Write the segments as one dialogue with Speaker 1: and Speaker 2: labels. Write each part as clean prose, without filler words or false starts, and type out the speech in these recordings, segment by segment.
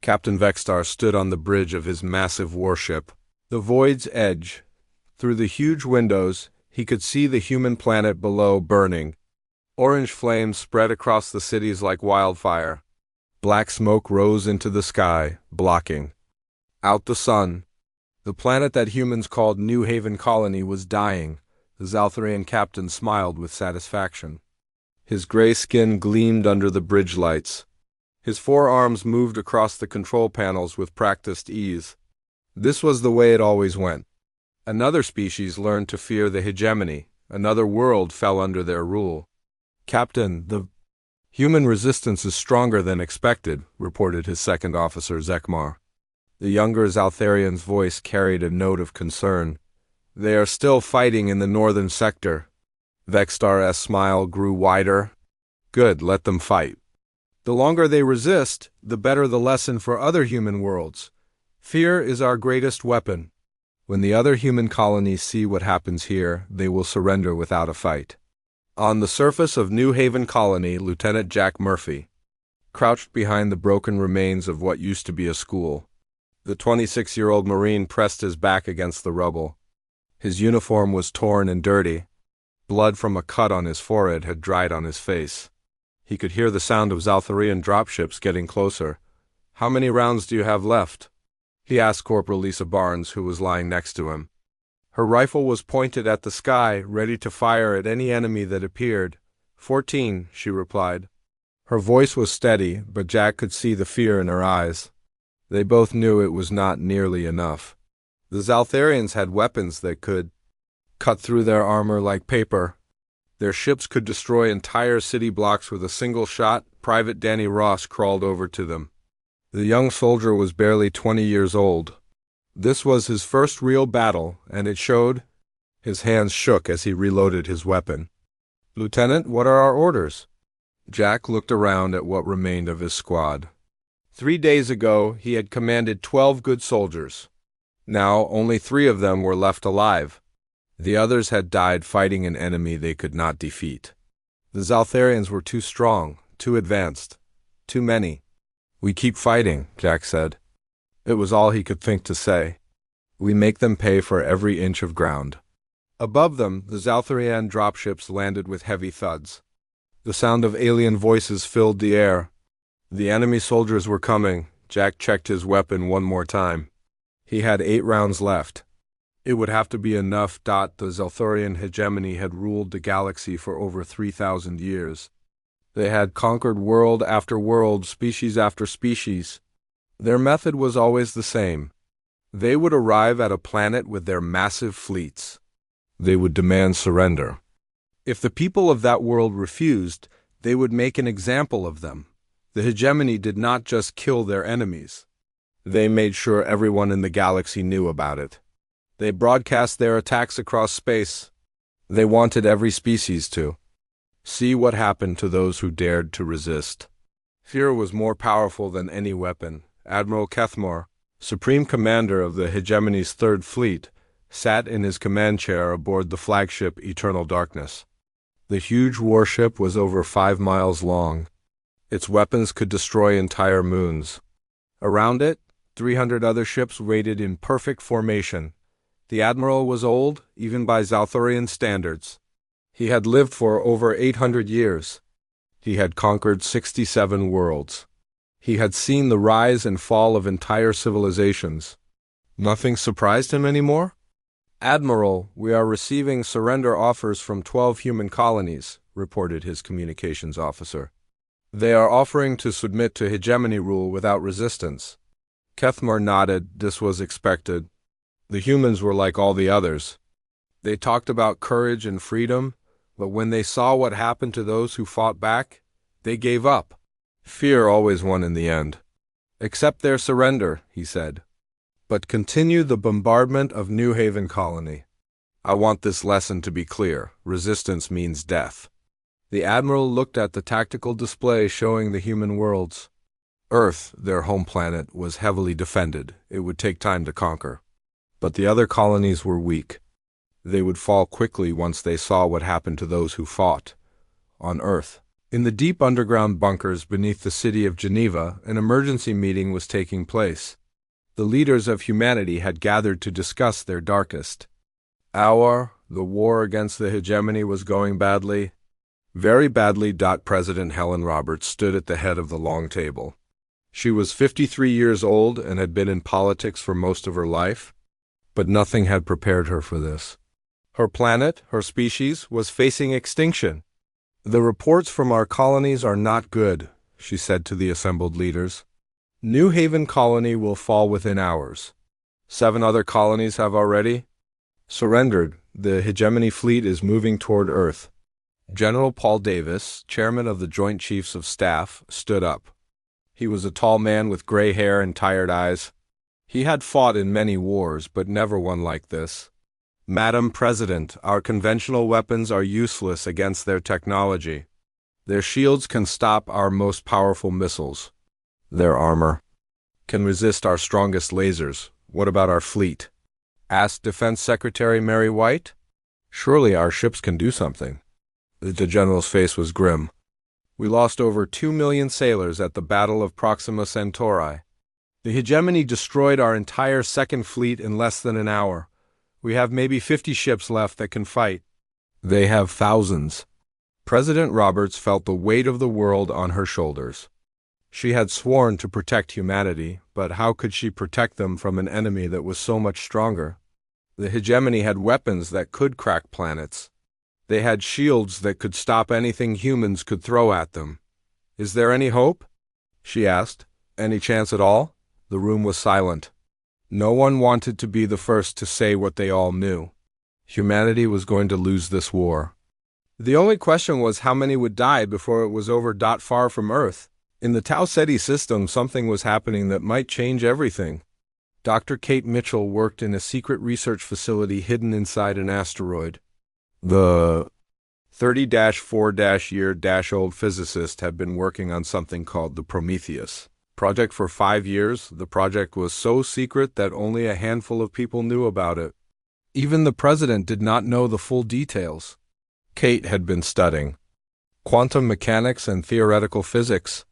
Speaker 1: Captain Vextar stood on the bridge of his massive warship, the Void's Edge. Through the huge windows, he could see the human planet below burning. Orange flames spread across the cities like wildfire. Black smoke rose into the sky, blocking out the sun. The planet that humans called New Haven Colony was dying. The Zaltharian captain smiled with satisfaction. His gray skin gleamed under the bridge lights. His forearms moved across the control panels with practiced ease. This was the way it always went. Another species learned to fear the hegemony. Another world fell under their rule. "Captain, the human resistance is stronger than expected," reported his second officer, Zekmar. The younger Zaltharian's voice carried a note of concern. "They are still fighting in the northern sector." Vextar's smile grew wider. "Good, let them fight. The longer they resist, the better the lesson for other human worlds. Fear is our greatest weapon. When the other human colonies see what happens here, they will surrender without a fight." On the surface of New Haven Colony, Lieutenant Jack Murphy crouched behind the broken remains of what used to be a school. The 26-year-old Marine pressed his back against the rubble. His uniform was torn and dirty. Blood from a cut on his forehead had dried on his face. He could hear the sound of Zaltharian dropships getting closer. "How many rounds do you have left?" he asked Corporal Lisa Barnes, who was lying next to him. Her rifle was pointed at the sky, ready to fire at any enemy that appeared. 14, she replied. Her voice was steady, but Jack could see the fear in her eyes. They both knew it was not nearly enough. The Zaltharians had weapons that could cut through their armor like paper. Their ships could destroy entire city blocks with a single shot. Private Danny Ross crawled over to them. The young soldier was barely 20 years old. This was his first real battle, and it showed. His hands shook as he reloaded his weapon. "Lieutenant, what are our orders?" Jack looked around at what remained of his squad. 3 days ago, he had commanded 12 good soldiers. Now, only 3 of them were left alive. The others had died fighting an enemy they could not defeat. The Zaltharians were too strong, too advanced, too many. "We keep fighting," Jack said. It was all he could think to say. "We make them pay for every inch of ground." Above them, the Zaltharian dropships landed with heavy thuds. The sound of alien voices filled the air. The enemy soldiers were coming. Jack checked his weapon one more time. He had 8 rounds left. It would have to be enough. The Zaltharian hegemony had ruled the galaxy for over 3,000 years. They had conquered world after world, species after species. Their method was always the same. They would arrive at a planet with their massive fleets. They would demand surrender. If the people of that world refused, they would make an example of them. The hegemony did not just kill their enemies. They made sure everyone in the galaxy knew about it. They broadcast their attacks across space. They wanted every species to see what happened to those who dared to resist. Fear was more powerful than any weapon. Admiral Kethmore, Supreme Commander of the hegemony's 3rd Fleet, sat in his command chair aboard the flagship Eternal Darkness. The huge warship was over 5 miles long. Its weapons could destroy entire moons. Around it, 300 other ships waited in perfect formation. The admiral was old, even by Zaltharian standards. He had lived for over 800 years. He had conquered 67 worlds. He had seen the rise and fall of entire civilizations. Nothing surprised him anymore? "Admiral, we are receiving surrender offers from 12 human colonies," reported his communications officer. "They are offering to submit to hegemony rule without resistance." Kethmore nodded. This was expected. The humans were like all the others. They talked about courage and freedom, but when they saw what happened to those who fought back, they gave up. Fear always won in the end. "Accept their surrender," he said. "But continue the bombardment of New Haven Colony. I want this lesson to be clear. Resistance means death." The Admiral looked at the tactical display showing the human worlds. Earth, their home planet, was heavily defended. It would take time to conquer. But the other colonies were weak. They would fall quickly once they saw what happened to those who fought. On Earth, In the deep underground bunkers beneath the city of Geneva, an emergency meeting was taking place. The leaders of humanity had gathered to discuss their darkest hour. The war against the hegemony was going badly. Very badly. President Helen Roberts stood at the head of the long table. She was 53 years old and had been in politics for most of her life, but nothing had prepared her for this. Her planet, her species, was facing extinction. The reports from our colonies are not good, she said to the assembled leaders. New Haven colony will fall within hours. 7 other colonies have already surrendered. The hegemony fleet is moving toward Earth. General Paul Davis, chairman of the Joint Chiefs of Staff, stood up. He was a tall man with gray hair and tired eyes. He had fought in many wars, but never one like this. Madam President, our conventional weapons are useless against their technology. Their shields can stop our most powerful missiles. Their armor can resist our strongest lasers. What about our fleet? Asked Defense Secretary Mary White. Surely our ships can do something. The general's face was grim. We lost over 2 million sailors at the Battle of Proxima Centauri. The hegemony destroyed our entire second fleet in less than an hour. We have maybe 50 ships left that can fight. They have thousands. President Roberts felt the weight of the world on her shoulders. She had sworn to protect humanity, but how could she protect them from an enemy that was so much stronger? The hegemony had weapons that could crack planets. They had shields that could stop anything humans could throw at them. Is there any hope? She asked. Any chance at all? The room was silent. No one wanted to be the first to say what they all knew. Humanity was going to lose this war. The only question was how many would die before it was over. Far from Earth, in the Tau Ceti system, something was happening that might change everything. Dr. Kate Mitchell worked in a secret research facility hidden inside an asteroid. The 30-4-year-old physicist had been working on something called the Prometheus project for 5 years. The project was so secret that only a handful of people knew about it. Even the president did not know the full details. Kate had been studying quantum mechanics and theoretical physics.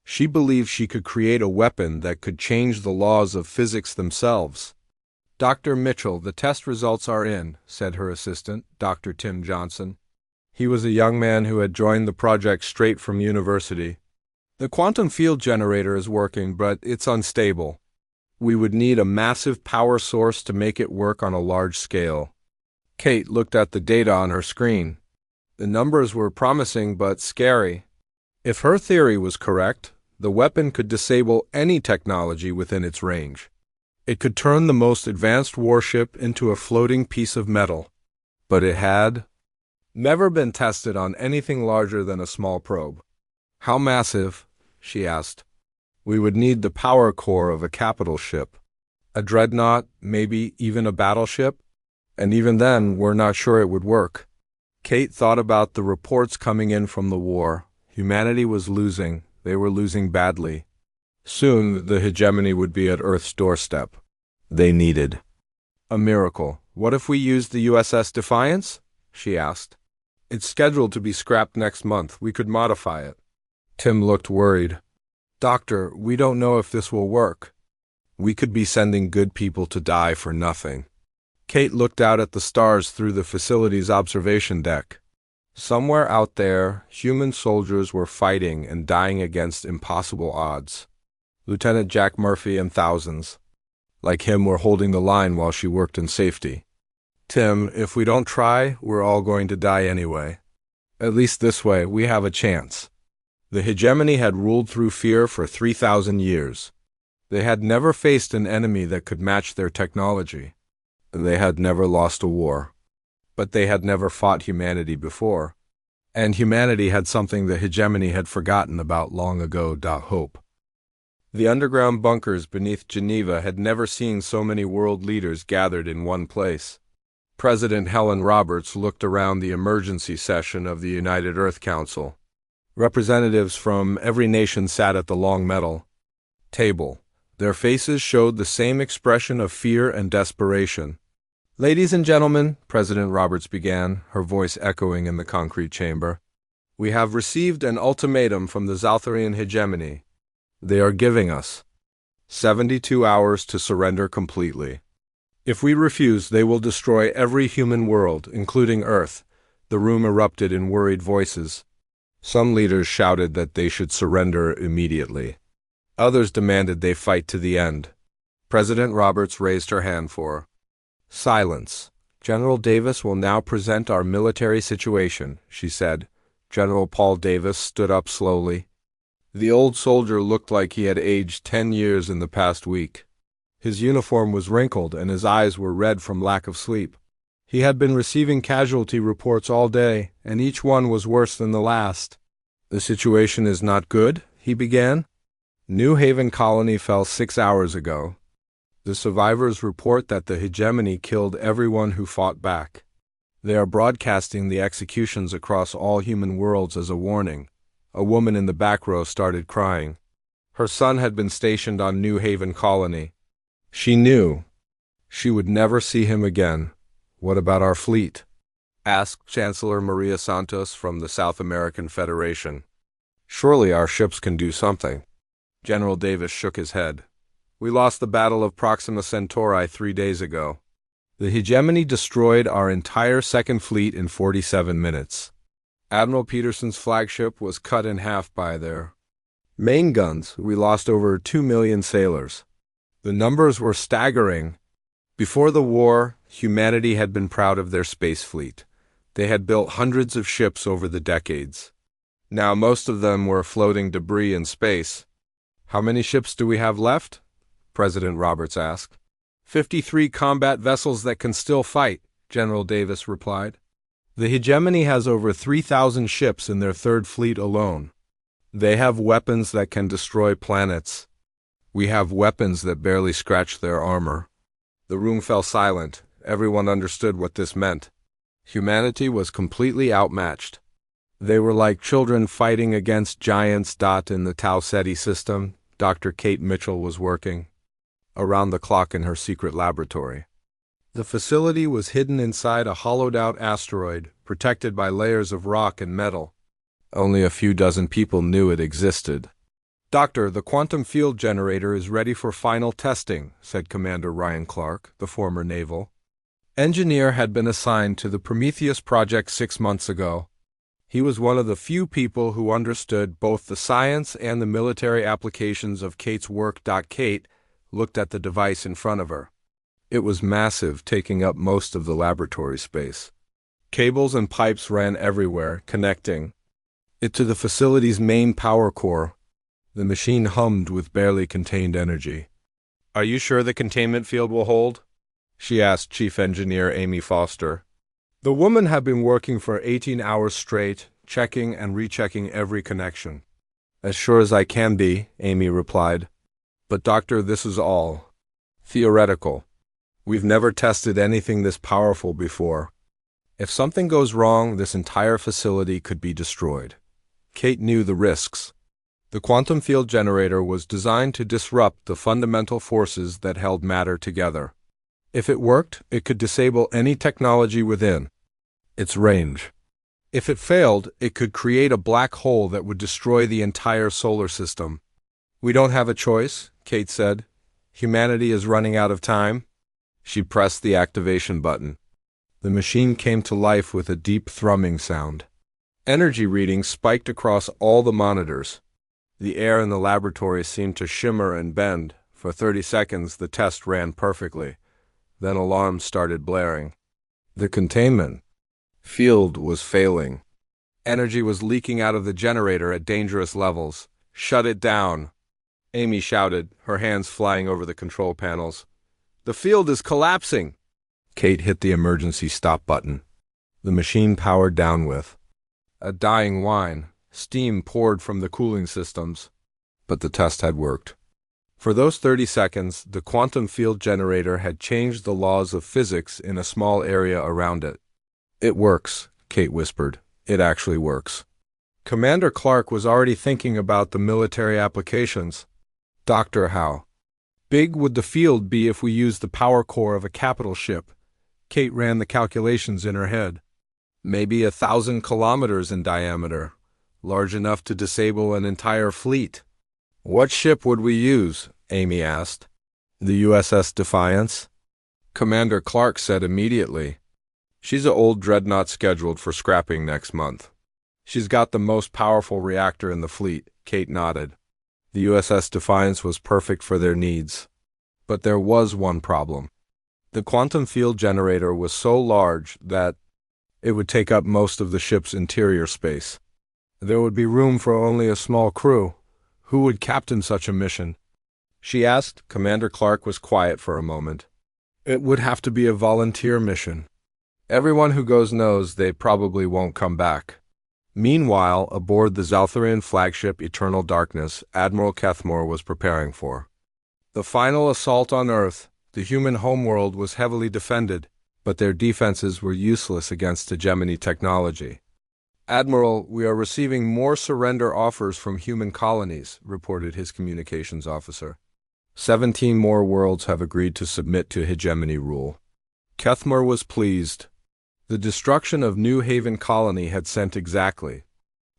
Speaker 1: She believed she could create a weapon that could change the laws of physics themselves. Dr. Mitchell, the test results are in, said her assistant, Dr. Tim Johnson. He was a young man who had joined the project straight from university. The quantum field generator is working, but it's unstable. We would need a massive power source to make it work on a large scale. Kate looked at the data on her screen. The numbers were promising but scary. If her theory was correct, the weapon could disable any technology within its range. It could turn the most advanced warship into a floating piece of metal. But it had never been tested on anything larger than a small probe. How massive? She asked. We would need the power core of a capital ship. A dreadnought, maybe even a battleship? And even then, we're not sure it would work. Kate thought about the reports coming in from the war. Humanity was losing. They were losing badly. Soon, the hegemony would be at Earth's doorstep. They needed a miracle. What if we used the USS Defiance? She asked. It's scheduled to be scrapped next month. We could modify it. Tim looked worried. Doctor, we don't know if this will work. We could be sending good people to die for nothing. Kate looked out at the stars through the facility's observation deck. Somewhere out there, human soldiers were fighting and dying against impossible odds. Lieutenant Jack Murphy and thousands like him were holding the line while she worked in safety. Tim, if we don't try, we're all going to die anyway. At least this way, we have a chance. The hegemony had ruled through fear for 3,000 years. They had never faced an enemy that could match their technology. They had never lost a war. But they had never fought humanity before. And humanity had something the hegemony had forgotten about long ago. Hope. The underground bunkers beneath Geneva had never seen so many world leaders gathered in one place. President Helen Roberts looked around the emergency session of the United Earth Council. Representatives from every nation sat at the long metal table. Their faces showed the same expression of fear and desperation. Ladies and gentlemen, President Roberts began, her voice echoing in the concrete chamber. We have received an ultimatum from the Zaltharian hegemony. They are giving us 72 hours to surrender completely. If we refuse, they will destroy every human world, including Earth. The room erupted in worried voices. Some leaders shouted that they should surrender immediately. Others demanded they fight to the end. President Roberts raised her hand for silence. General Davis will now present our military situation, she said. General Paul Davis stood up slowly. The old soldier looked like he had aged 10 years in the past week. His uniform was wrinkled and his eyes were red from lack of sleep. He had been receiving casualty reports all day, and each one was worse than the last. The situation is not good, he began. New Haven colony fell 6 hours ago. The survivors report that the hegemony killed everyone who fought back. They are broadcasting the executions across all human worlds as a warning. A woman in the back row started crying. Her son had been stationed on New Haven colony. She knew she would never see him again. What about our fleet? Asked Chancellor Maria Santos from the South American Federation. Surely our ships can do something. General Davis shook his head. We lost the Battle of Proxima Centauri 3 days ago. The hegemony destroyed our entire second fleet in 47 minutes. Admiral Peterson's flagship was cut in half by their main guns. We lost over 2 million sailors. The numbers were staggering. Before the war, humanity had been proud of their space fleet. They had built hundreds of ships over the decades. Now most of them were floating debris in space. How many ships do we have left? President Roberts asked. 53 combat vessels that can still fight, General Davis replied. The hegemony has over 3,000 ships in their third fleet alone. They have weapons that can destroy planets. We have weapons that barely scratch their armor. The room fell silent. Everyone understood what this meant. Humanity was completely outmatched. They were like children fighting against giants. In the Tau Ceti system, Dr. Kate Mitchell was working around the clock in her secret laboratory. The facility was hidden inside a hollowed-out asteroid, protected by layers of rock and metal. Only a few dozen people knew it existed. Doctor, the quantum field generator is ready for final testing, said Commander Ryan Clark, the former naval engineer had been assigned to the Prometheus project 6 months ago. He was one of the few people who understood both the science and the military applications of Kate's work. Kate looked at the device in front of her. It was massive, taking up most of the laboratory space. Cables and pipes ran everywhere, connecting it to the facility's main power core. The machine hummed with barely contained energy. Are you sure the containment field will hold? She asked Chief Engineer Amy Foster. The woman had been working for 18 hours straight, checking and rechecking every connection. As sure as I can be, Amy replied. But Doctor, this is all theoretical. We've never tested anything this powerful before. If something goes wrong, this entire facility could be destroyed. Kate knew the risks. The quantum field generator was designed to disrupt the fundamental forces that held matter together. If it worked, it could disable any technology within its range. If it failed, it could create a black hole that would destroy the entire solar system. We don't have a choice, Kate said. Humanity is running out of time. She pressed the activation button. The machine came to life with a deep thrumming sound. Energy readings spiked across all the monitors. The air in the laboratory seemed to shimmer and bend. For 30 seconds, the test ran perfectly. Then alarms started blaring. The containment field was failing. Energy was leaking out of the generator at dangerous levels. Shut it down, Amy shouted, her hands flying over the control panels. The field is collapsing. Kate hit the emergency stop button. The machine powered down with a dying whine. Steam poured from the cooling systems. But the test had worked. For those 30 seconds, the quantum field generator had changed the laws of physics in a small area around it. It works, Kate whispered. It actually works. Commander Clark was already thinking about the military applications. Doctor, how big would the field be if we used the power core of a capital ship? Kate ran the calculations in her head. Maybe 1,000 kilometers in diameter. large enough to disable an entire fleet. What ship would we use? Amy asked. The USS Defiance? Commander Clark said immediately. She's an old dreadnought scheduled for scrapping next month. She's got the most powerful reactor in the fleet, Kate nodded. The USS Defiance was perfect for their needs. But there was one problem. The quantum field generator was so large that it would take up most of the ship's interior space. There would be room for only a small crew. Who would captain such a mission? She asked. Commander Clark was quiet for a moment. It would have to be a volunteer mission. Everyone who goes knows they probably won't come back. Meanwhile, aboard the Zaltharian flagship Eternal Darkness, Admiral Kethmore was preparing for the final assault on Earth. The human homeworld was heavily defended, but their defenses were useless against hegemony technology. Admiral, we are receiving more surrender offers from human colonies, reported his communications officer. 17 more worlds have agreed to submit to hegemony rule. Kethmore was pleased. The destruction of New Haven Colony had sent exactly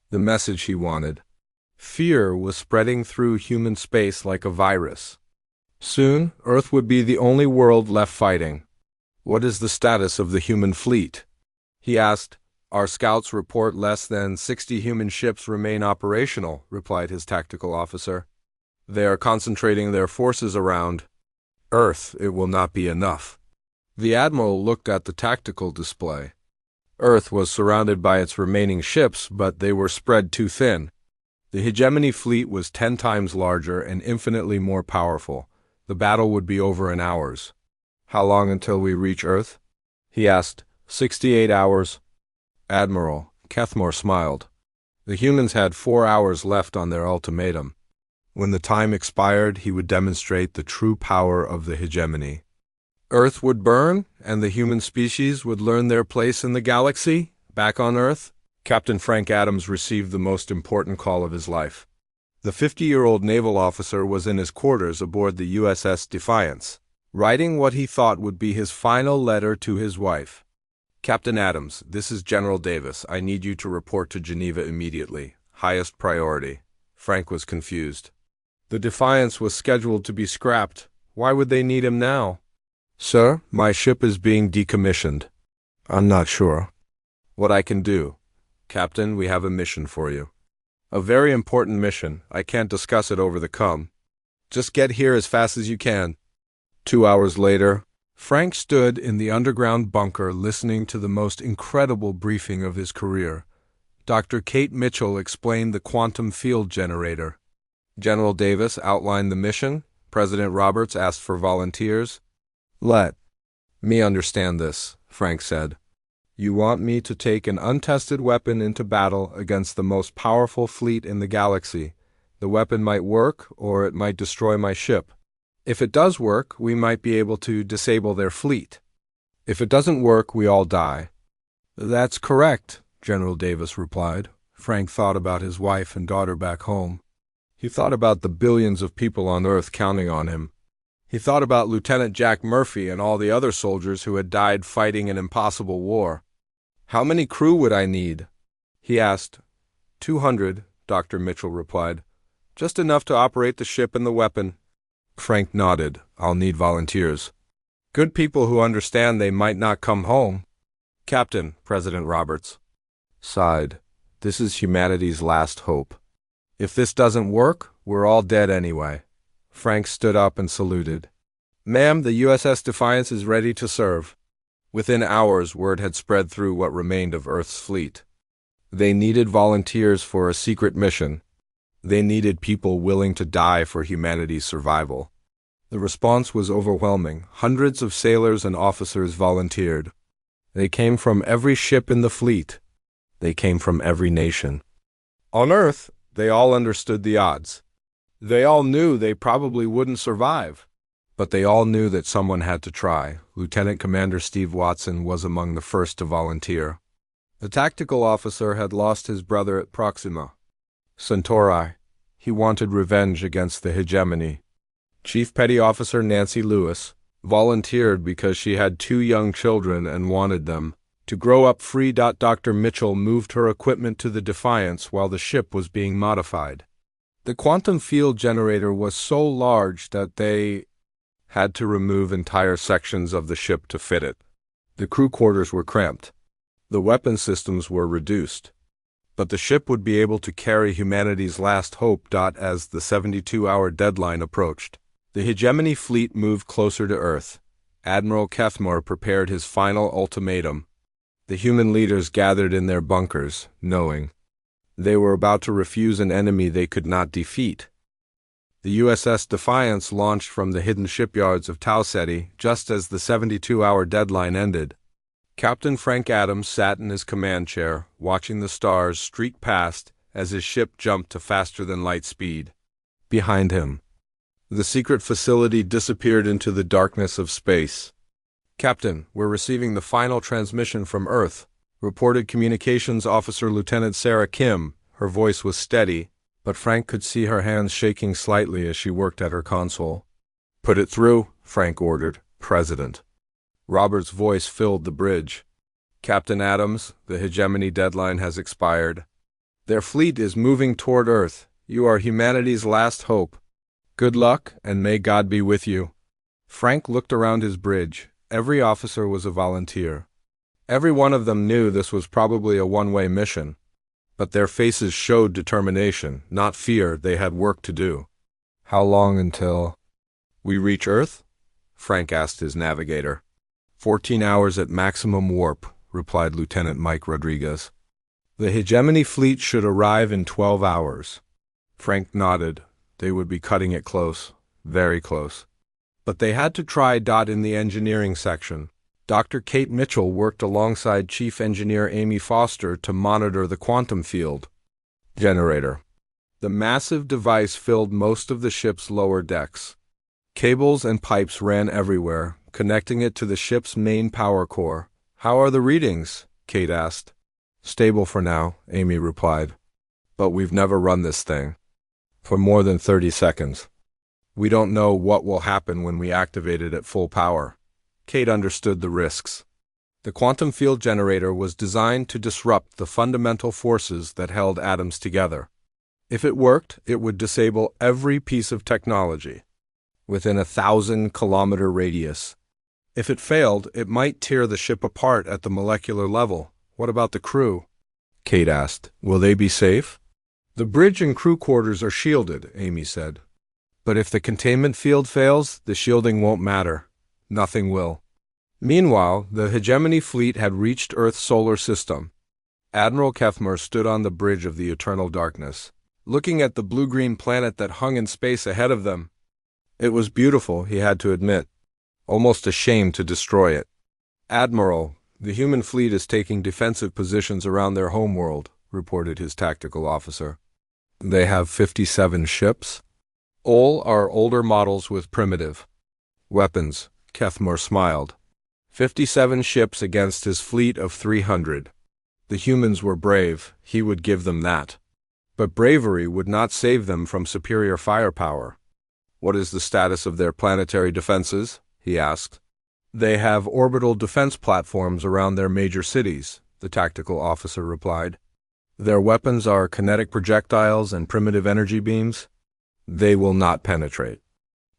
Speaker 1: the message he wanted. Fear was spreading through human space like a virus. Soon, Earth would be the only world left fighting. What is the status of the human fleet? He asked. Our scouts report less than 60 human ships remain operational, replied his tactical officer. They are concentrating their forces around Earth. It will not be enough. The Admiral looked at the tactical display. Earth was surrounded by its remaining ships, but they were spread too thin. The hegemony fleet was 10 times larger and infinitely more powerful. The battle would be over in hours. How long until we reach Earth? He asked. 68 hours. Admiral, Kethmore smiled. The humans had 4 hours left on their ultimatum. When the time expired, he would demonstrate the true power of the hegemony. Earth would burn, and the human species would learn their place in the galaxy, back on Earth. Captain Frank Adams received the most important call of his life. The 50-year-old naval officer was in his quarters aboard the USS Defiance, writing what he thought would be his final letter to his wife. Captain Adams, this is General Davis. I need you to report to Geneva immediately. Highest priority. Frank was confused. The Defiance was scheduled to be scrapped. Why would they need him now? Sir, my ship is being decommissioned. I'm not sure what I can do. Captain, we have a mission for you. A very important mission. I can't discuss it over the com. Just get here as fast as you can. 2 hours later, Frank stood in the underground bunker listening to the most incredible briefing of his career. Dr. Kate Mitchell explained the quantum field generator. General Davis outlined the mission. President Roberts asked for volunteers. Let me understand this, Frank said. You want me to take an untested weapon into battle against the most powerful fleet in the galaxy. The weapon might work, or it might destroy my ship. If it does work, we might be able to disable their fleet. If it doesn't work, we all die. That's correct, General Davis replied. Frank thought about his wife and daughter back home. He thought about the billions of people on Earth counting on him. He thought about Lieutenant Jack Murphy and all the other soldiers who had died fighting an impossible war. How many crew would I need? He asked. 200, Dr. Mitchell replied. Just enough to operate the ship and the weapon. Frank nodded. I'll need volunteers. Good people who understand they might not come home. Captain, President Roberts sighed. This is humanity's last hope. If this doesn't work, we're all dead anyway. Frank stood up and saluted. Ma'am, the USS Defiance is ready to serve. Within hours, word had spread through what remained of Earth's fleet. They needed volunteers for a secret mission. They needed people willing to die for humanity's survival. The response was overwhelming. Hundreds of sailors and officers volunteered. They came from every ship in the fleet. They came from every nation. On Earth, they all understood the odds. They all knew they probably wouldn't survive. But they all knew that someone had to try. Lieutenant Commander Steve Watson was among the first to volunteer. The tactical officer had lost his brother at Proxima Centauri. He wanted revenge against the hegemony. Chief Petty Officer Nancy Lewis volunteered because she had 2 young children and wanted them To grow up free. Dr. Mitchell moved her equipment to the Defiance while the ship was being modified. The quantum field generator was so large that they had to remove entire sections of the ship to fit it. The crew quarters were cramped. The weapon systems were reduced. But the ship would be able to carry humanity's last hope. As the 72-hour deadline approached, the hegemony fleet moved closer to Earth. Admiral Kethmore prepared his final ultimatum. The human leaders gathered in their bunkers, knowing they were about to refuse an enemy they could not defeat. The USS Defiance launched from the hidden shipyards of Tau Ceti just as the 72-hour deadline ended. Captain Frank Adams sat in his command chair, watching the stars streak past as his ship jumped to faster-than-light speed. Behind him, the secret facility disappeared into the darkness of space. "Captain, we're receiving the final transmission from Earth," reported Communications Officer Lieutenant Sarah Kim. Her voice was steady, but Frank could see her hands shaking slightly as she worked at her console. "Put it through," Frank ordered. "President." Robert's voice filled the bridge. "Captain Adams, the hegemony deadline has expired. Their fleet is moving toward Earth. You are humanity's last hope. Good luck, and may God be with you." Frank looked around his bridge. Every officer was a volunteer. Every one of them knew this was probably a one-way mission. But their faces showed determination, not fear. They had work to do. "How long until we reach Earth?" Frank asked his navigator. 14 hours at maximum warp," replied Lieutenant Mike Rodriguez. "The hegemony fleet should arrive in 12 hours. Frank nodded. They would be cutting it close, very close. But they had to try. In the engineering section, Dr. Kate Mitchell worked alongside Chief Engineer Amy Foster to monitor the quantum field generator. The massive device filled most of the ship's lower decks. Cables and pipes ran everywhere, connecting it to the ship's main power core. "How are the readings?" Kate asked. "Stable for now," Amy replied. "But we've never run this thing for more than 30 seconds. We don't know what will happen when we activate it at full power." Kate understood the risks. The quantum field generator was designed to disrupt the fundamental forces that held atoms together. If it worked, it would disable every piece of technology within a 1,000-kilometer radius. If it failed, it might tear the ship apart at the molecular level. "What about the crew?" Kate asked. "Will they be safe?" "The bridge and crew quarters are shielded," Amy said. "But if the containment field fails, the shielding won't matter. Nothing will." Meanwhile, the hegemony fleet had reached Earth's solar system. Admiral Kethmore stood on the bridge of the eternal darkness, looking at the blue-green planet that hung in space ahead of them. It was beautiful, he had to admit, almost a shame to destroy it. "Admiral, the human fleet is taking defensive positions around their homeworld," reported his tactical officer. "They have 57 ships. All are older models with primitive weapons." Kethmore smiled. 57 ships against his fleet of 300. The humans were brave, he would give them that. But bravery would not save them from superior firepower. "What is the status of their planetary defenses?" he asked. "They have orbital defense platforms around their major cities," the tactical officer replied. "Their weapons are kinetic projectiles and primitive energy beams. They will not penetrate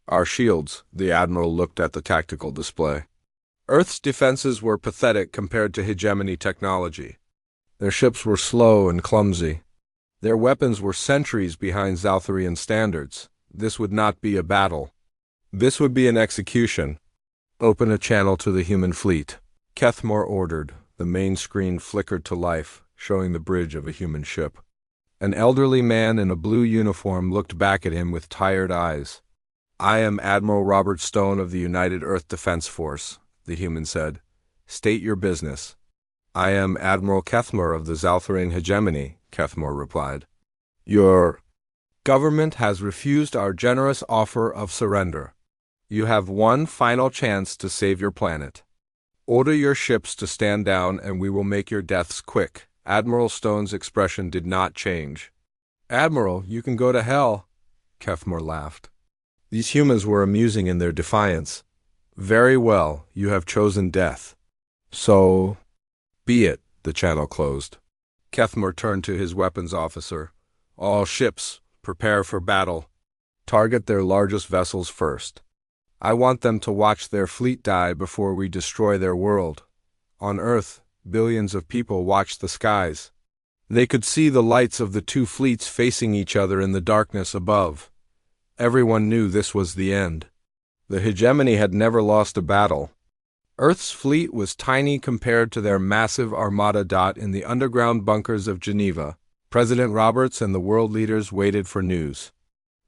Speaker 1: our shields." The admiral looked at the tactical display. Earth's defenses were pathetic compared to hegemony technology. Their ships were slow and clumsy. Their weapons were centuries behind Zaltharian standards. This would not be a battle. This would be an execution. "Open a channel to the human fleet," Kethmore ordered. The main screen flickered to life, showing the bridge of a human ship. An elderly man in a blue uniform looked back at him with tired eyes. "I am Admiral Robert Stone of the United Earth Defense Force," the human said. "State your business." "I am Admiral Kethmore of the Zaltharian hegemony," Kethmore replied. "Your government has refused our generous offer of surrender. You have one final chance to save your planet. Order your ships to stand down and we will make your deaths quick." Admiral Stone's expression did not change. "Admiral, you can go to hell," Kethmore laughed. These humans were amusing in their defiance. "Very well, you have chosen death. So Be it, the channel closed. Kethmore turned to his weapons officer. All ships, prepare for battle. Target their largest vessels first. I want them to watch their fleet die before we destroy their world. On Earth, billions of people watched the skies. They could see the lights of the two fleets facing each other in the darkness above. Everyone knew this was the end. The hegemony had never lost a battle. Earth's fleet was tiny compared to their massive armada. In the underground bunkers of Geneva, President Roberts and the world leaders waited for news.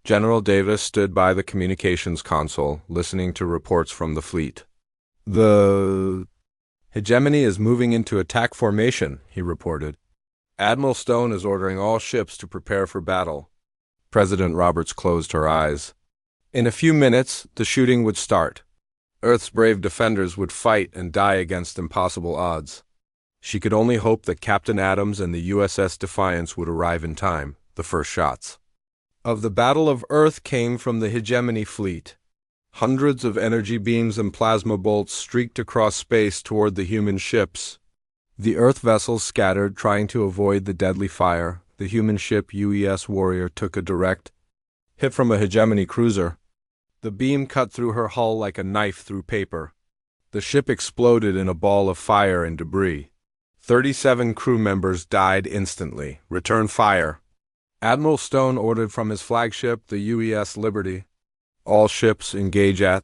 Speaker 1: General Davis stood by the communications console, listening to reports from the fleet. The hegemony is moving into attack formation, he reported. Admiral Stone is ordering all ships to prepare for battle. President Roberts closed her eyes. In a few minutes, the shooting would start. Earth's brave defenders would fight and die against impossible odds. She could only hope that Captain Adams and the USS Defiance would arrive in time, the first shots of the Battle of Earth came from the hegemony fleet. Hundreds of energy beams and plasma bolts streaked across space toward the human ships. The Earth vessels scattered, trying to avoid the deadly fire. The human ship UES Warrior took a direct hit from a hegemony cruiser. The beam cut through her hull like a knife through paper. The ship exploded in a ball of fire and debris. 37 crew members died instantly. Return fire. Admiral Stone ordered from his flagship, the UES Liberty. All ships engage at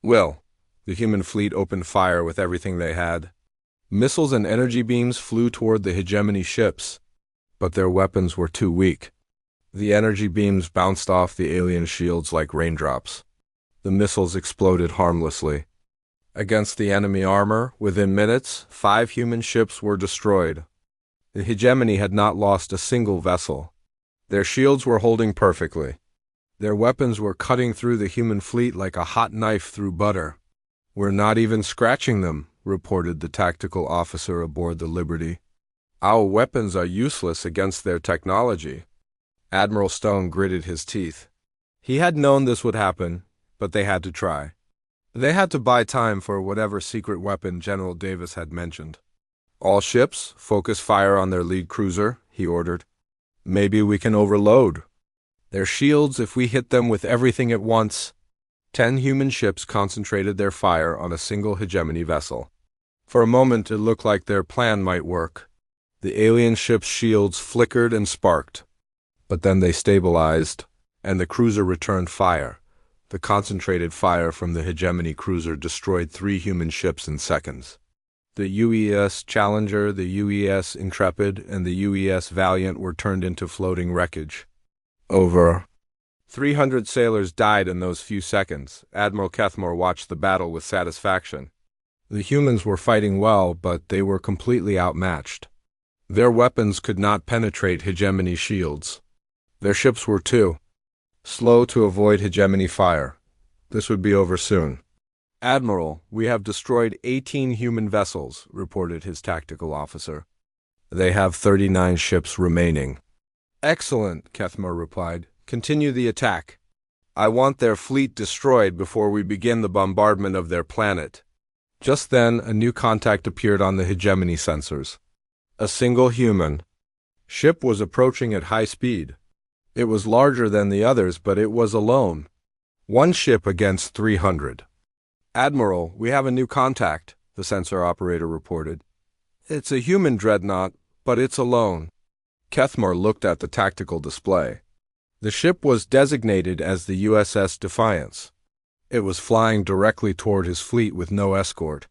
Speaker 1: will. The human fleet opened fire with everything they had. Missiles and energy beams flew toward the hegemony ships, but their weapons were too weak. The energy beams bounced off the alien shields like raindrops. The missiles exploded harmlessly. Against the enemy armor, within minutes, 5 human ships were destroyed. The hegemony had not lost a single vessel. Their shields were holding perfectly. Their weapons were cutting through the human fleet like a hot knife through butter. We're not even scratching them, reported the tactical officer aboard the Liberty. Our weapons are useless against their technology. Admiral Stone gritted his teeth. He had known this would happen, but they had to try. They had to buy time for whatever secret weapon General Davis had mentioned. All ships, focus fire on their lead cruiser, he ordered. Maybe we can overload their shields if we hit them with everything at once. 10 human ships concentrated their fire on a single hegemony vessel. For a moment it looked like their plan might work. The alien ship's shields flickered and sparked. But then they stabilized, and the cruiser returned fire. The concentrated fire from the hegemony cruiser destroyed 3 human ships in seconds. The UES Challenger, the UES Intrepid, and the UES Valiant were turned into floating wreckage. Over 300 sailors died in those few seconds. Admiral Kethmore watched the battle with satisfaction. The humans were fighting well, but they were completely outmatched. Their weapons could not penetrate hegemony shields. Their ships were too slow to avoid hegemony fire. This would be over soon. Admiral, we have destroyed 18 human vessels, reported his tactical officer. They have 39 ships remaining. Excellent, Kethmore replied. Continue the attack. I want their fleet destroyed before we begin the bombardment of their planet. Just then, a new contact appeared on the hegemony sensors. A single human ship was approaching at high speed. It was larger than the others, but it was alone. 1 ship against 300. Admiral, we have a new contact, the sensor operator reported. It's a human dreadnought, but it's alone. Kethmore looked at the tactical display. The ship was designated as the USS Defiance. It was flying directly toward his fleet with no escort,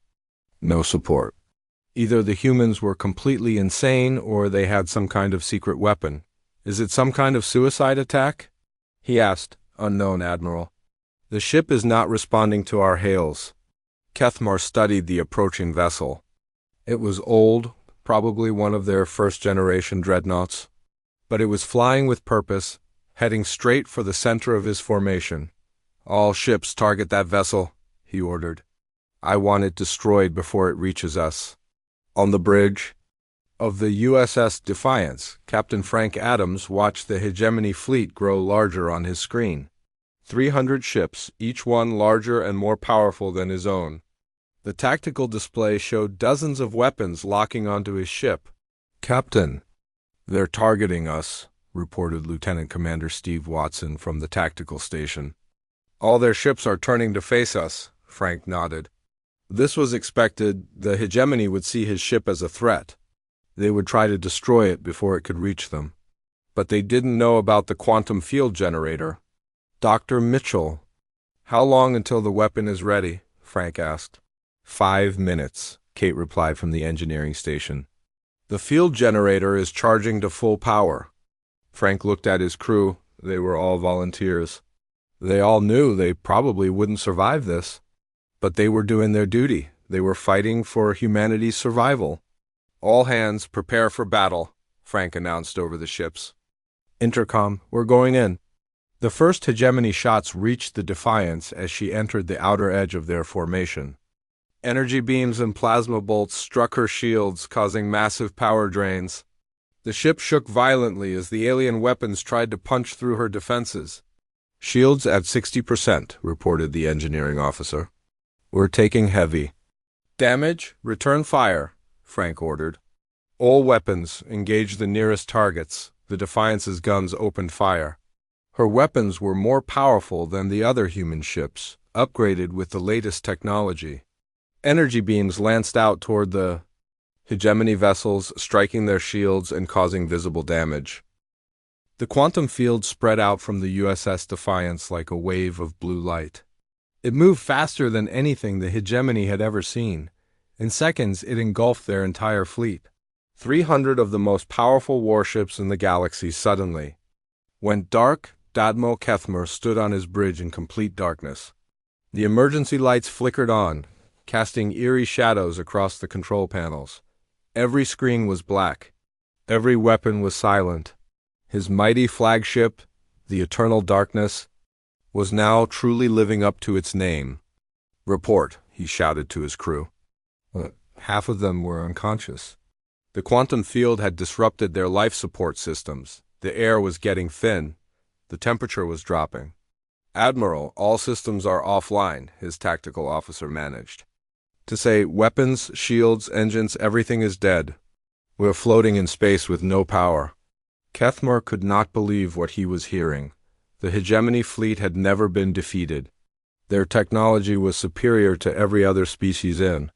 Speaker 1: no support. Either the humans were completely insane or they had some kind of secret weapon. Is it some kind of suicide attack? He asked. Unknown, Admiral. The ship is not responding to our hails. Kethmore studied the approaching vessel. It was old, probably one of their first-generation dreadnoughts. But it was flying with purpose, heading straight for the center of his formation. All ships target that vessel, he ordered. I want it destroyed before it reaches us. On the bridge of the USS Defiance, Captain Frank Adams watched the hegemony fleet grow larger on his screen. 300 ships, each one larger and more powerful than his own. The tactical display showed dozens of weapons locking onto his ship. "Captain, they're targeting us," reported Lieutenant Commander Steve Watson from the tactical station. "All their ships are turning to face us," Frank nodded. This was expected. The hegemony would see his ship as a threat. They would try to destroy it before it could reach them. But they didn't know about the quantum field generator. "Dr. Mitchell, how long until the weapon is ready?" Frank asked. 5 minutes, Kate replied from the engineering station. "The field generator is charging to full power." Frank looked at his crew. They were all volunteers. They all knew they probably wouldn't survive this. But they were doing their duty. They were fighting for humanity's survival. "All hands prepare for battle," Frank announced over the ships. Intercom, "We're going in." The first hegemony shots reached the Defiance as she entered the outer edge of their formation. Energy beams and plasma bolts struck her shields, causing massive power drains. The ship shook violently as the alien weapons tried to punch through her defenses. "Shields at 60%, reported the engineering officer. "We're taking heavy damage. Return fire," Frank ordered. "All weapons, engage the nearest targets." The Defiance's guns opened fire. Her weapons were more powerful than the other human ships, upgraded with the latest technology. Energy beams lanced out toward the hegemony vessels, striking their shields and causing visible damage. The quantum field spread out from the USS Defiance like a wave of blue light. It moved faster than anything the hegemony had ever seen. In seconds, it engulfed their entire fleet. 300 of the most powerful warships in the galaxy suddenly went dark. Admiral Kethmer stood on his bridge in complete darkness. The emergency lights flickered on, casting eerie shadows across the control panels. Every screen was black. Every weapon was silent. His mighty flagship, the Eternal Darkness, was now truly living up to its name. "Report," he shouted to his crew. Half of them were unconscious. The quantum field had disrupted their life support systems. The air was getting thin. The temperature was dropping. "Admiral, all systems are offline," his tactical officer managed to say. "Weapons, shields, engines, everything is dead. We're floating in space with no power." Kethmer could not believe what he was hearing. The hegemony fleet had never been defeated. Their technology was superior to every other species in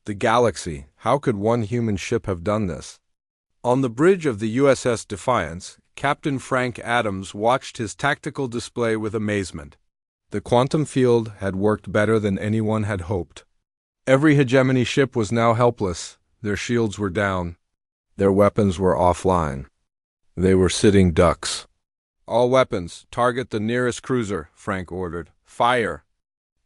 Speaker 1: the galaxy. How could one human ship have done this? On the bridge of the USS Defiance, Captain Frank Adams watched his tactical display with amazement. The quantum field had worked better than anyone had hoped. Every hegemony ship was now helpless. Their shields were down. Their weapons were offline. They were sitting ducks. "All weapons, target the nearest cruiser," Frank ordered. "Fire!"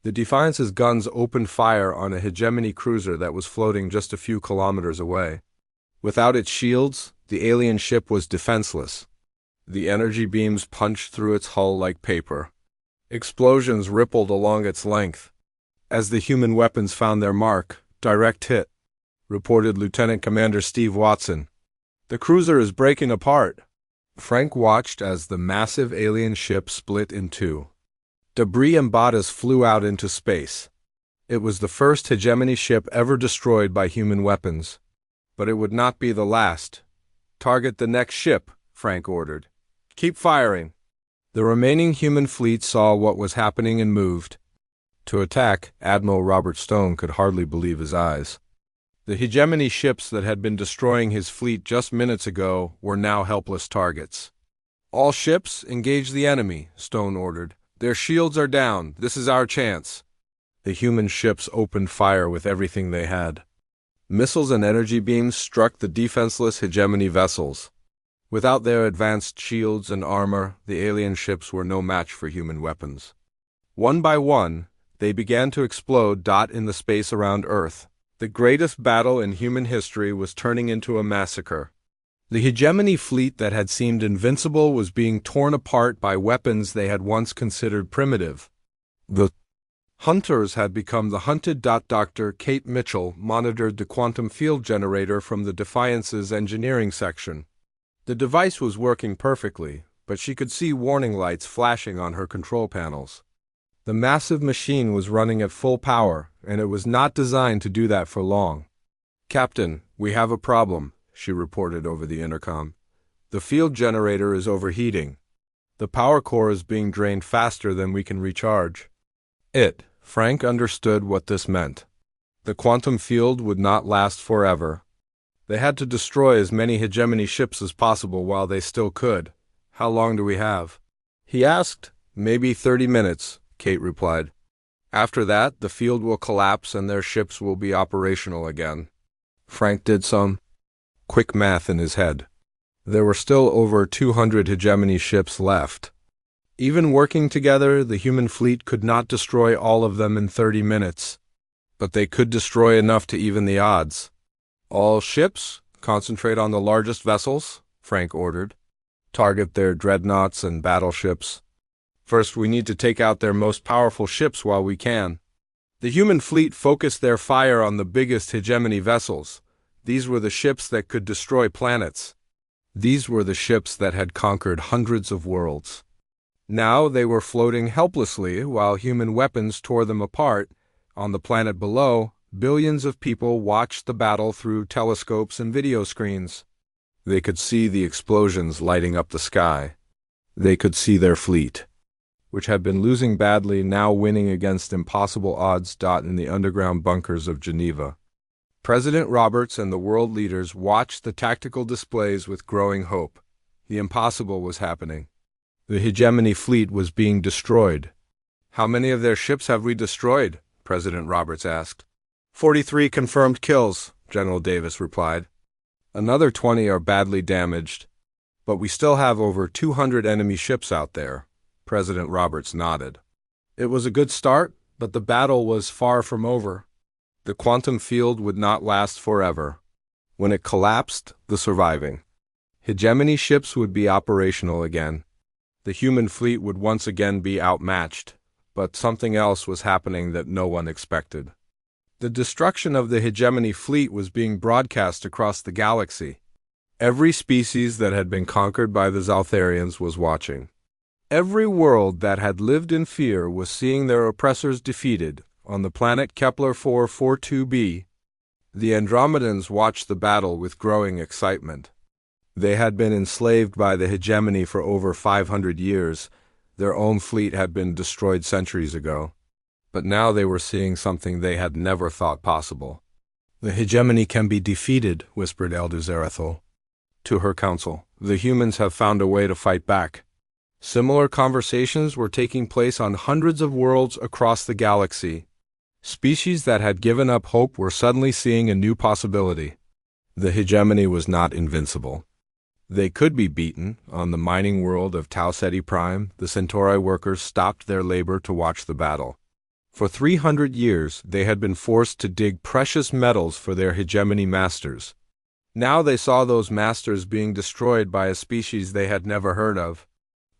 Speaker 1: The Defiance's guns opened fire on a hegemony cruiser that was floating just a few kilometers away. Without its shields, the alien ship was defenseless. The energy beams punched through its hull like paper. Explosions rippled along its length. As the human weapons found their mark, direct hit, reported Lieutenant Commander Steve Watson. "The cruiser is breaking apart." Frank watched as the massive alien ship split in two. Debris and bodies flew out into space. It was the first hegemony ship ever destroyed by human weapons. But it would not be the last. "Target the next ship," Frank ordered. "Keep firing." The remaining human fleet saw what was happening and moved to attack. Admiral Robert Stone could hardly believe his eyes. The hegemony ships that had been destroying his fleet just minutes ago were now helpless targets. "All ships, engage the enemy," Stone ordered. "Their shields are down. This is our chance." The human ships opened fire with everything they had. Missiles and energy beams struck the defenseless hegemony vessels. Without their advanced shields and armor, the alien ships were no match for human weapons. One by one, they began to explode in the space around Earth. The greatest battle in human history was turning into a massacre. The hegemony fleet that had seemed invincible was being torn apart by weapons they had once considered primitive. The hunters had become the hunted. Dr. Kate Mitchell monitored the quantum field generator from the Defiance's engineering section. The device was working perfectly, but she could see warning lights flashing on her control panels. The massive machine was running at full power, and it was not designed to do that for long. "Captain, we have a problem," she reported over the intercom. "The field generator is overheating. The power core is being drained faster than we can recharge." Frank understood what this meant. The quantum field would not last forever. They had to destroy as many hegemony ships as possible while they still could. "How long do we have?" he asked. "Maybe 30 minutes, Kate replied. "After that, the field will collapse and their ships will be operational again." Frank did some quick math in his head. There were still over 200 hegemony ships left. Even working together, the human fleet could not destroy all of them in 30 minutes. But they could destroy enough to even the odds. "All ships, concentrate on the largest vessels," Frank ordered. "Target their dreadnoughts and battleships. First, we need to take out their most powerful ships while we can." The human fleet focused their fire on the biggest hegemony vessels. These were the ships that could destroy planets. These were the ships that had conquered hundreds of worlds. Now they were floating helplessly while human weapons tore them apart. On the planet below, billions of people watched the battle through telescopes and video screens. They could see the explosions lighting up the sky. They could see their fleet, which had been losing badly, now winning against impossible odds. In the underground bunkers of Geneva, President Roberts and the world leaders watched the tactical displays with growing hope. The impossible was happening. The hegemony fleet was being destroyed. "How many of their ships have we destroyed?" President Roberts asked. 43 confirmed kills, General Davis replied. "Another 20 are badly damaged. But we still have over 200 enemy ships out there." President Roberts nodded. It was a good start, but the battle was far from over. The quantum field would not last forever. When it collapsed, the surviving hegemony ships would be operational again. The human fleet would once again be outmatched, but something else was happening that no one expected. The destruction of the hegemony fleet was being broadcast across the galaxy. Every species that had been conquered by the Zaltharians was watching. Every world that had lived in fear was seeing their oppressors defeated. On the planet Kepler 442b, the Andromedans watched the battle with growing excitement. They had been enslaved by the hegemony for over 500 years. Their own fleet had been destroyed centuries ago. But now they were seeing something they had never thought possible. "The hegemony can be defeated," whispered Elder Zarathul to her council. "The humans have found a way to fight back." Similar conversations were taking place on hundreds of worlds across the galaxy. Species that had given up hope were suddenly seeing a new possibility. The hegemony was not invincible. They could be beaten. On the mining world of Tau Ceti Prime, the Centauri workers stopped their labor to watch the battle. For 300 years, they had been forced to dig precious metals for their hegemony masters. Now they saw those masters being destroyed by a species they had never heard of.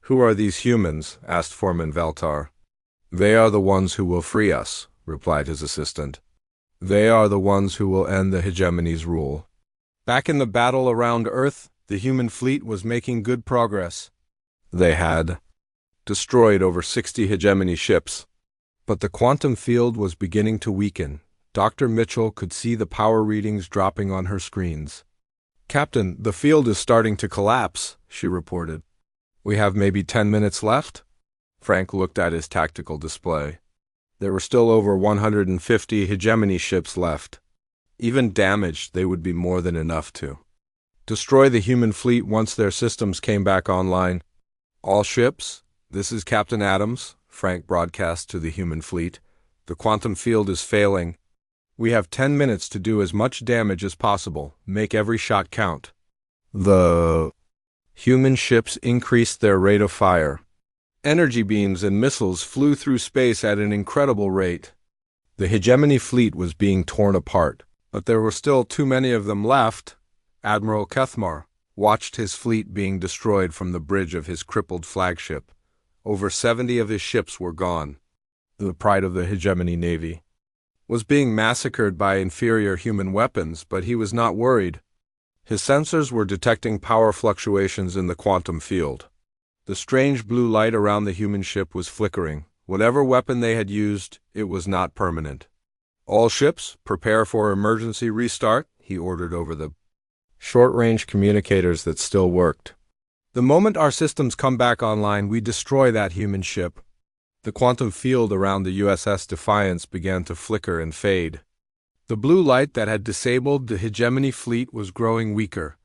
Speaker 1: "Who are these humans?" asked Foreman Veltar. "They are the ones who will free us," replied his assistant. "They are the ones who will end the hegemony's rule." Back in the battle around Earth, the human fleet was making good progress. They had destroyed over 60 hegemony ships. But the quantum field was beginning to weaken. Dr. Mitchell could see the power readings dropping on her screens. "Captain, the field is starting to collapse," she reported. "We have maybe 10 minutes left?" Frank looked at his tactical display. There were still over 150 hegemony ships left. Even damaged, they would be more than enough to destroy the human fleet once their systems came back online. "All ships, this is Captain Adams," Frank broadcast to the human fleet. "The quantum field is failing. We have 10 minutes to do as much damage as possible. Make every shot count." The human ships increased their rate of fire. Energy beams and missiles flew through space at an incredible rate. The hegemony fleet was being torn apart, but there were still too many of them left. Admiral Kethmar watched his fleet being destroyed from the bridge of his crippled flagship. Over 70 of his ships were gone. The pride of the hegemony navy was being massacred by inferior human weapons, but he was not worried. His sensors were detecting power fluctuations in the quantum field. The strange blue light around the human ship was flickering. Whatever weapon they had used, it was not permanent. All ships, prepare for emergency restart, he ordered over the short-range communicators that still worked. The moment our systems come back online, we destroy that human ship. The quantum field around the USS Defiance began to flicker and fade. The blue light that had disabled the hegemony fleet was growing weaker.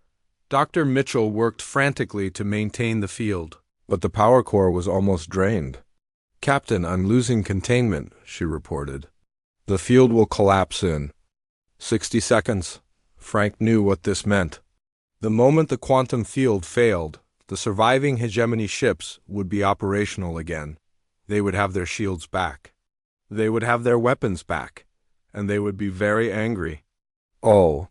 Speaker 1: Dr. Mitchell worked frantically to maintain the field, but the power core was almost drained. "Captain, I'm losing containment," she reported. "The field will collapse in 60 seconds. Frank knew what this meant. The moment the quantum field failed, the surviving hegemony ships would be operational again. They would have their shields back. They would have their weapons back, and they would be very angry. "Oh.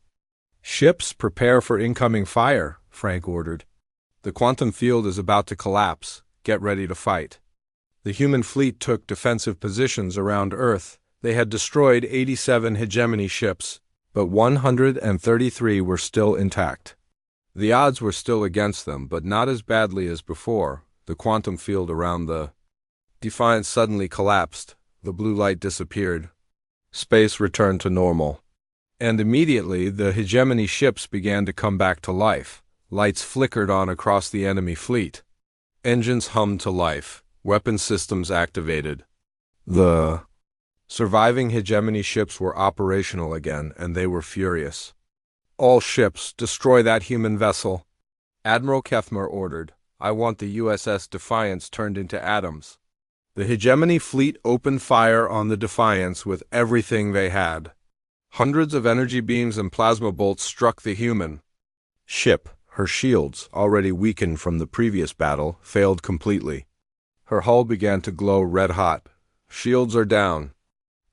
Speaker 1: Ships, prepare for incoming fire," Frank ordered. "The quantum field is about to collapse. Get ready to fight." The human fleet took defensive positions around Earth. They had destroyed 87 hegemony ships, but 133 were still intact. The odds were still against them, but not as badly as before. The quantum field around the Defiance suddenly collapsed. The blue light disappeared. Space returned to normal. And immediately, the hegemony ships began to come back to life. Lights flickered on across the enemy fleet. Engines hummed to life. Weapon systems activated. The surviving hegemony ships were operational again, and they were furious. "All ships, destroy that human vessel," Admiral Kethmer ordered. "I want the USS Defiance turned into atoms." The hegemony fleet opened fire on the Defiance with everything they had. Hundreds of energy beams and plasma bolts struck the human ship. Her shields, already weakened from the previous battle, failed completely. Her hull began to glow red-hot. "Shields are down,"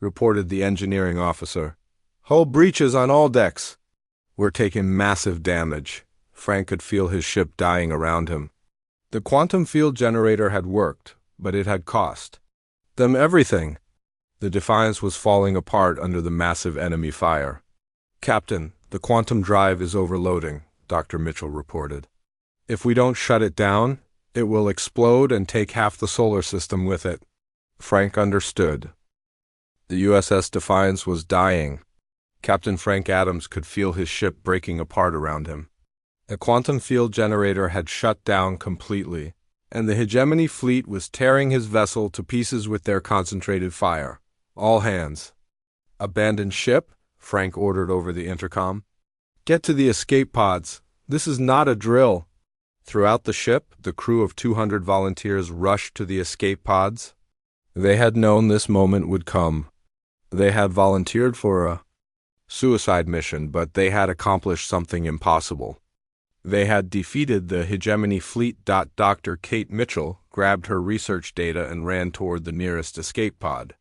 Speaker 1: reported the engineering officer. "Hull breaches on all decks." "We're taking massive damage." Frank could feel his ship dying around him. The quantum field generator had worked, but it had cost them everything. The Defiance was falling apart under the massive enemy fire. "Captain, the quantum drive is overloading," Dr. Mitchell reported. "If we don't shut it down, it will explode and take half the solar system with it." Frank understood. The USS Defiance was dying. Captain Frank Adams could feel his ship breaking apart around him. The quantum field generator had shut down completely, and the hegemony fleet was tearing his vessel to pieces with their concentrated fire. "All hands." "Abandon ship," Frank ordered over the intercom. "Get to the escape pods. This is not a drill." Throughout the ship, the crew of 200 volunteers rushed to the escape pods. They had known this moment would come. They had volunteered for a suicide mission, but they had accomplished something impossible. They had defeated the hegemony fleet. Dr. Kate Mitchell grabbed her research data and ran toward the nearest escape pod.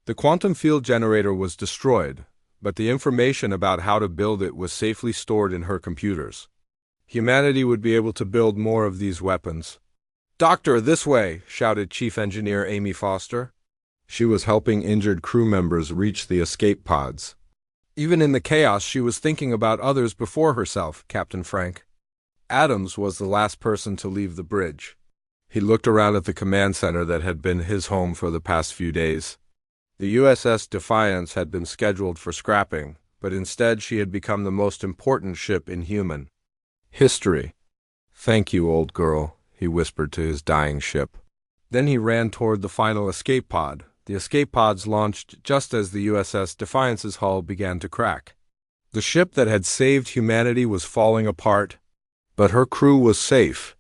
Speaker 1: The quantum field generator was destroyed, but the information about how to build it was safely stored in her computers. Humanity would be able to build more of these weapons. "Doctor, this way!" shouted Chief Engineer Amy Foster. She was helping injured crew members reach the escape pods. Even in the chaos, she was thinking about others before herself, Captain Frank. Adams was the last person to leave the bridge. He looked around at the command center that had been his home for the past few days. The USS Defiance had been scheduled for scrapping, but instead she had become the most important ship in human history. "Thank you, old girl," he whispered to his dying ship. Then he ran toward the final escape pod. The escape pods launched just as the USS Defiance's hull began to crack. The ship that had saved humanity was falling apart, but her crew was safe.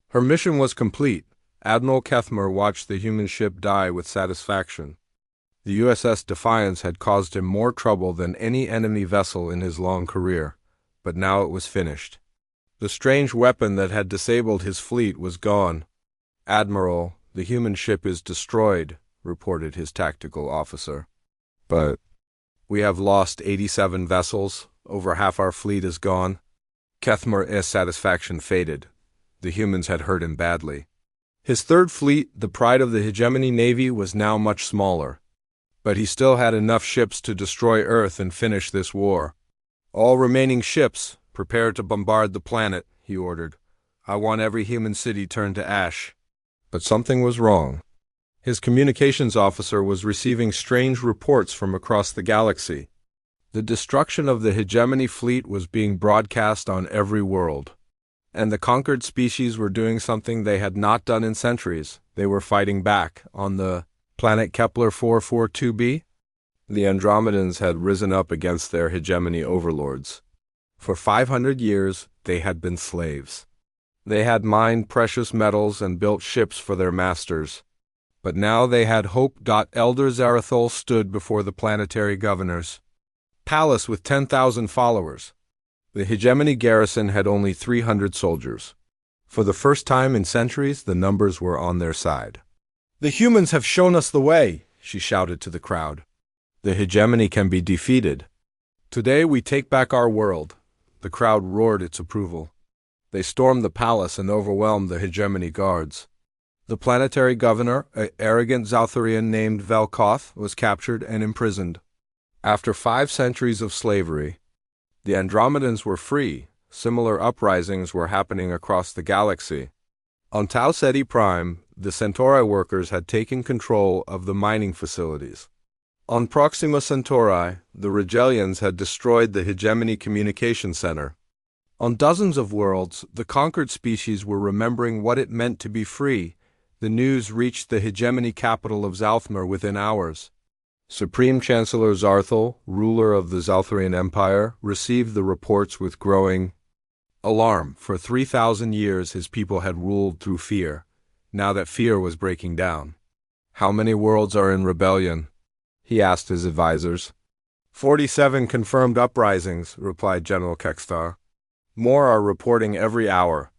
Speaker 1: Her mission was complete. Admiral Kethmer watched the human ship die with satisfaction. The USS Defiance had caused him more trouble than any enemy vessel in his long career, but now it was finished. The strange weapon that had disabled his fleet was gone. "Admiral, the human ship is destroyed," reported his tactical officer. "But we have lost 87 vessels. Over half our fleet is gone." Kethmer's satisfaction faded. The humans had hurt him badly. His third fleet, the pride of the hegemony navy, was now much smaller. But he still had enough ships to destroy Earth and finish this war. "All remaining ships, prepare to bombard the planet," he ordered. "I want every human city turned to ash." But something was wrong. His communications officer was receiving strange reports from across the galaxy. The destruction of the hegemony fleet was being broadcast on every world. And the conquered species were doing something they had not done in centuries. They were fighting back on the planet Kepler 442b. The Andromedans had risen up against their hegemony overlords. For 500 years, they had been slaves. They had mined precious metals and built ships for their masters. But now they had hope. Elder Zarathul stood before the planetary governor's palace with 10,000 followers. The hegemony garrison had only 300 soldiers. For the first time in centuries, the numbers were on their side. "The humans have shown us the way," she shouted to the crowd. "The hegemony can be defeated. Today we take back our world." The crowd roared its approval. They stormed the palace and overwhelmed the hegemony guards. The planetary governor, an arrogant Zaltharian named Velkoth, was captured and imprisoned. After 5 centuries of slavery, the Andromedans were free. Similar uprisings were happening across the galaxy. On Tau Ceti Prime, the Centauri workers had taken control of the mining facilities. On Proxima Centauri, the Regelians had destroyed the hegemony communication center. On dozens of worlds, the conquered species were remembering what it meant to be free. The news reached the hegemony capital of Zalthmar within hours. Supreme Chancellor Zarthul, ruler of the Zaltharian Empire, received the reports with growing alarm. For 3,000 years his people had ruled through fear. Now that fear was breaking down. "How many worlds are in rebellion?" he asked his advisors. 47 confirmed uprisings," replied General Kekstar. "More are reporting every hour.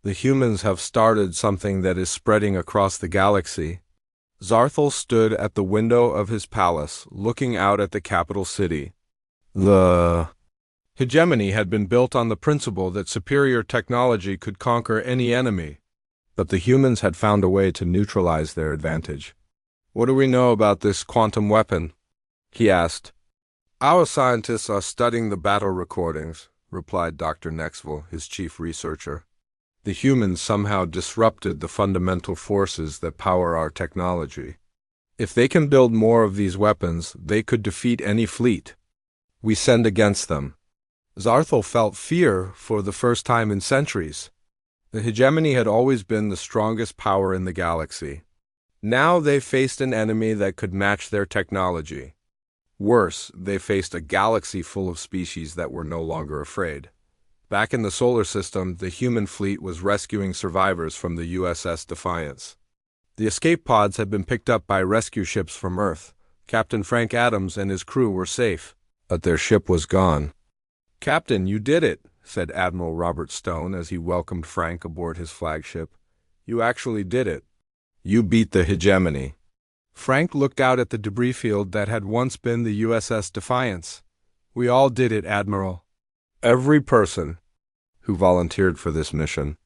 Speaker 1: The humans have started something that is spreading across the galaxy." Zarthul stood at the window of his palace, looking out at the capital city. The hegemony had been built on the principle that superior technology could conquer any enemy, but the humans had found a way to neutralize their advantage. "What do we know about this quantum weapon?" he asked. "Our scientists are studying the battle recordings," replied Dr. Nexville, his chief researcher. "The humans somehow disrupted the fundamental forces that power our technology. If they can build more of these weapons, they could defeat any fleet we send against them." Zarthul felt fear for the first time in centuries. The hegemony had always been the strongest power in the galaxy. Now they faced an enemy that could match their technology. Worse, they faced a galaxy full of species that were no longer afraid. Back in the solar system, the human fleet was rescuing survivors from the USS Defiance. The escape pods had been picked up by rescue ships from Earth. Captain Frank Adams and his crew were safe, but their ship was gone. "Captain, you did it," said Admiral Robert Stone as he welcomed Frank aboard his flagship. "You actually did it. You beat the hegemony." Frank looked out at the debris field that had once been the USS Defiance. "We all did it, Admiral. Every person who volunteered for this mission.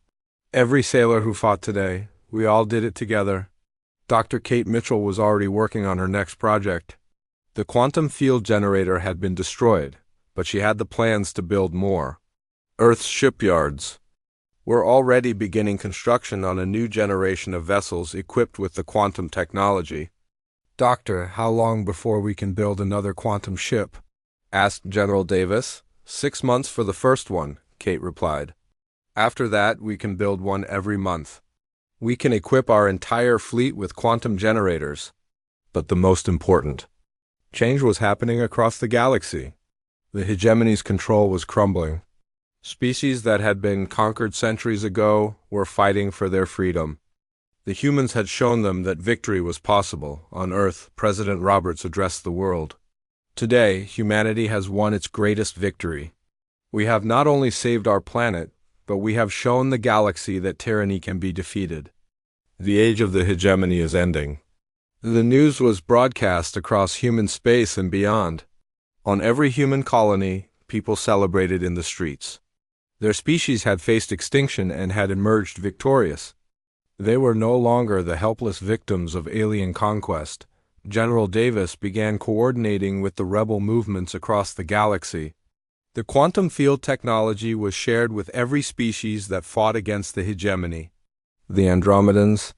Speaker 1: Every sailor who fought today. We all did it together." Dr. Kate Mitchell was already working on her next project. The quantum field generator had been destroyed, but she had the plans to build more. Earth's shipyards were already beginning construction on a new generation of vessels equipped with the quantum technology. "Doctor, how long before we can build another quantum ship?" asked General Davis. 6 months for the first one," Kate replied. "After that, we can build one every month. We can equip our entire fleet with quantum generators." But the most important change was happening across the galaxy. The hegemony's control was crumbling. Species that had been conquered centuries ago were fighting for their freedom. The humans had shown them that victory was possible. On Earth, President Roberts addressed the world. "Today, humanity has won its greatest victory. We have not only saved our planet, but we have shown the galaxy that tyranny can be defeated. The age of the hegemony is ending." The news was broadcast across human space and beyond. On every human colony, people celebrated in the streets. Their species had faced extinction and had emerged victorious. They were no longer the helpless victims of alien conquest. General Davis began coordinating with the rebel movements across the galaxy. The quantum field technology was shared with every species that fought against the hegemony. The Andromedans,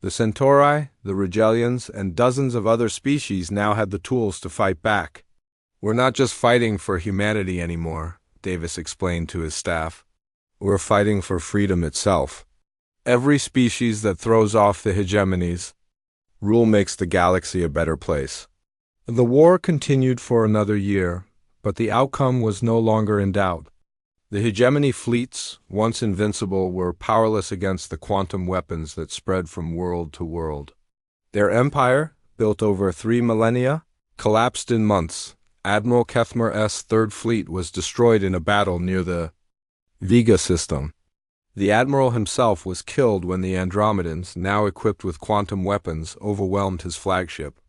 Speaker 1: The Centauri, the Regelians, and dozens of other species now had the tools to fight back. "We're not just fighting for humanity anymore," Davis explained to his staff. "We're fighting for freedom itself. Every species that throws off the hegemony's rule makes the galaxy a better place." The war continued for another year, but the outcome was no longer in doubt. The hegemony fleets, once invincible, were powerless against the quantum weapons that spread from world to world. Their empire, built over 3 millennia, collapsed in months. Admiral Kethmer's Third Fleet was destroyed in a battle near the Vega system. The admiral himself was killed when the Andromedans, now equipped with quantum weapons, overwhelmed his flagship.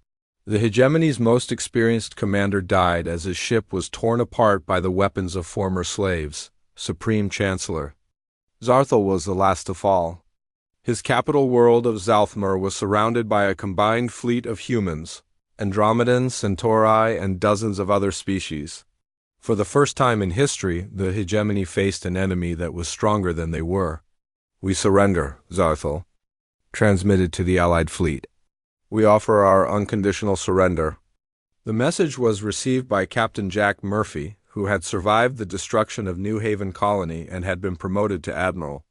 Speaker 1: The hegemony's most experienced commander died as his ship was torn apart by the weapons of former slaves. Supreme Chancellor Zarthal was the last to fall. His capital world of Zalthmur was surrounded by a combined fleet of humans, Andromedans, Centauri, and dozens of other species. For the first time in history, the hegemony faced an enemy that was stronger than they were. "We surrender," Zarthal transmitted to the Allied fleet. "We offer our unconditional surrender." The message was received by Captain Jack Murphy, who had survived the destruction of New Haven Colony and had been promoted to admiral.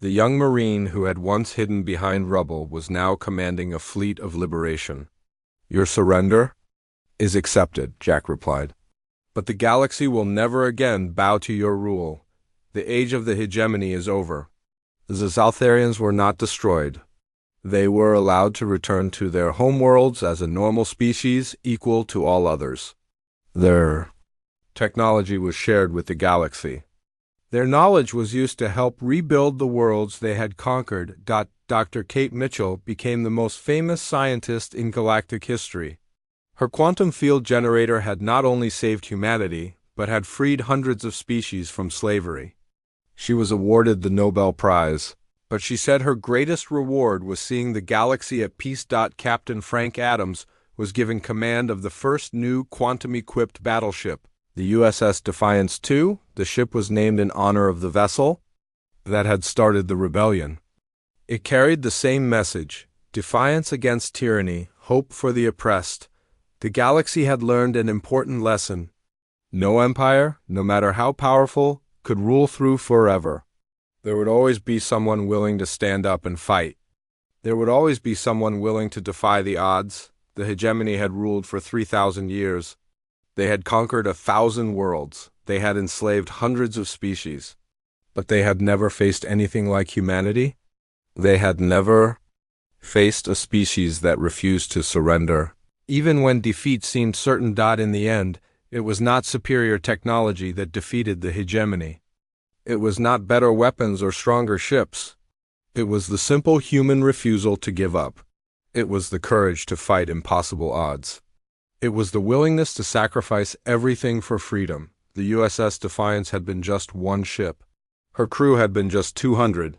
Speaker 1: The young Marine who had once hidden behind rubble was now commanding a fleet of liberation. "Your surrender is accepted," Jack replied. "But the galaxy will never again bow to your rule. The age of the hegemony is over." The Zaltharians were not destroyed. They were allowed to return to their homeworlds as a normal species equal to all others. Their technology was shared with the galaxy. Their knowledge was used to help rebuild the worlds they had conquered. Dr. Kate Mitchell became the most famous scientist in galactic history. Her quantum field generator had not only saved humanity, but had freed hundreds of species from slavery. She was awarded the Nobel Prize, but she said her greatest reward was seeing the galaxy at peace. Captain Frank Adams was given command of the first new quantum-equipped battleship, the USS Defiance II. The ship was named in honor of the vessel that had started the rebellion. It carried the same message: defiance against tyranny, hope for the oppressed. The galaxy had learned an important lesson. No empire, no matter how powerful, could rule through forever. There would always be someone willing to stand up and fight. There would always be someone willing to defy the odds. The hegemony had ruled for 3,000 years. They had conquered 1,000 worlds. They had enslaved hundreds of species. But they had never faced anything like humanity. They had never faced a species that refused to surrender. Even when defeat seemed certain. In the end, it was not superior technology that defeated the hegemony. It was not better weapons or stronger ships. It was the simple human refusal to give up. It was the courage to fight impossible odds. It was the willingness to sacrifice everything for freedom. The USS Defiance had been just one ship. Her crew had been just 200.